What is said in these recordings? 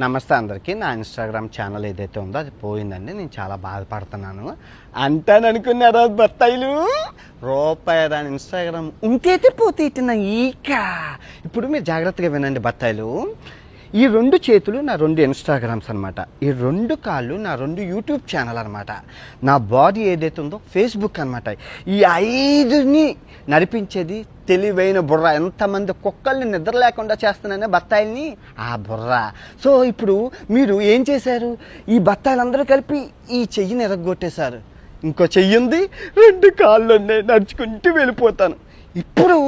నమస్తే అందరికీ. నా ఇన్స్టాగ్రామ్ ఛానల్ ఏదైతే ఉందో అది పోయిందండి. నేను చాలా బాధపడుతున్నాను. అంటాననుకున్నారా బత్తాయిలు? రూపాయి రాని ఇన్స్టాగ్రామ్ ఉంటైతే పోతే ఇట్టిన ఈక. ఇప్పుడు మీరు జాగ్రత్తగా వినండి బత్తాయిలు. ఈ 2 చేతులు నా 2 ఇన్స్టాగ్రామ్స్ అనమాట. ఈ 2 కాళ్ళు నా 2 యూట్యూబ్ ఛానల్ అనమాట. నా బాడీ ఏదైతే ఉందో ఫేస్బుక్ అనమాట. ఈ 5ని నడిపించేది తెలివైన బుర్ర. ఎంతమంది కుక్కల్ని నిద్ర లేకుండా చేస్తున్నానే బత్తాయిల్ని, ఆ బుర్ర. సో ఇప్పుడు మీరు ఏం చేశారు? ఈ బత్తాయిలందరూ కలిపి ఈ చెయ్యిని ఎరగొట్టేశారు. ఇంకో చెయ్యి ఉంది, 2 కాళ్ళు ఉన్నాయి, నడుచుకుంటూ వెళ్ళిపోతాను. ఇప్పుడు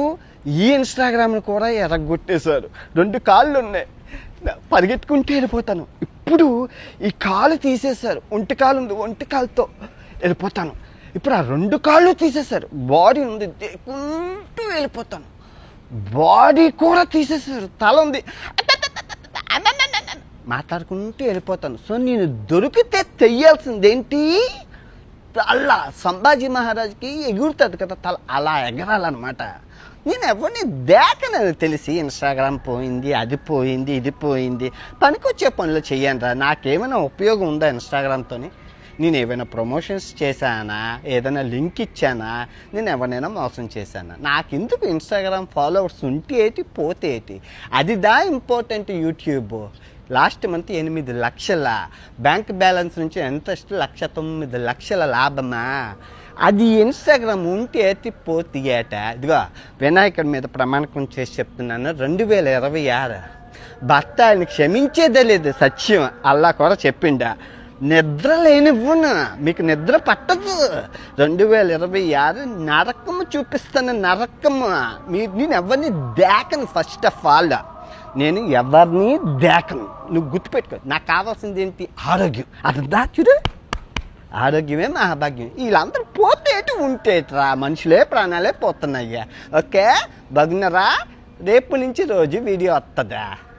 ఈ ఇన్స్టాగ్రామ్ని కూడా ఎరగొట్టేశారు. 2 కాళ్ళు ఉన్నాయి, పరిగెత్తుకుంటూ వెళ్ళిపోతాను. ఇప్పుడు ఈ కాలు తీసేశారు, ఒంటి కాలు ఉంది, ఒంటి కాలుతో వెళ్ళిపోతాను. ఇప్పుడు ఆ 2 కాళ్ళు తీసేశారు, బాడీ ఉంది, దేకుంటూ వెళ్ళిపోతాను. బాడీ కూడా తీసేశారు, తల ఉంది, మాట్లాడుకుంటూ వెళ్ళిపోతాను. సో నేను దొరికితే తెయ్యాల్సిందేంటి? తల. సంభాజీ మహారాజ్కి ఎగురుతుంది కదా తల, అలా ఎగరాలన్నమాట. నేను ఎవరిని దేకనని తెలిసి ఇన్స్టాగ్రామ్ పోయింది, అది పోయింది, ఇది పోయింది. పనికొచ్చే పనులు చెయ్యండి. నాకేమైనా ఉపయోగం ఉందా ఇన్స్టాగ్రామ్తో? నేను ఏమైనా ప్రమోషన్స్ చేశానా? ఏదైనా లింక్ ఇచ్చానా? నేను ఎవరినైనా మోసం చేశానా? నాకెందుకు ఇన్స్టాగ్రామ్ ఫాలోవర్స్ ఉంటే ఏంటి, పోతే ఏంటి? అది ఇంపార్టెంట్. యూట్యూబ్ లాస్ట్ మంత్ 8 లక్షల బ్యాంక్ బ్యాలెన్స్ నుంచి ఎంత 1,09,00,000 లాభమా? అది ఇన్స్టాగ్రామ్ ఉంటే పోతే ఏట. ఇదిగో వినాయకుడి మీద ప్రమాణకం చేసి చెప్తున్నాను, 2026 భర్త ఆయన క్షమించేదే లేదు. సత్యం అల్లా కూడా చెప్పిండా. నిద్ర లేనివ్వను, మీకు నిద్ర పట్టదు. 2026 నరకము చూపిస్తాను, నరకము. నేను ఎవరిని దేకను. ఫస్ట్ ఆఫ్ ఆల్ నేను ఎవరిని దేకను. నువ్వు గుర్తుపెట్టుకో. నాకు కావాల్సింది ఏంటి? ఆరోగ్యం. అదంతా చూడు, ఆరోగ్యమే మహాభాగ్యం. వీళ్ళందరూ పోతేటి ఉంటేట్రా, మనుషులే ప్రాణాలే పోతున్నాయ్యా. ఓకే, బాగున్నారా? రేపు నుంచి రోజు వీడియో వస్తుందా?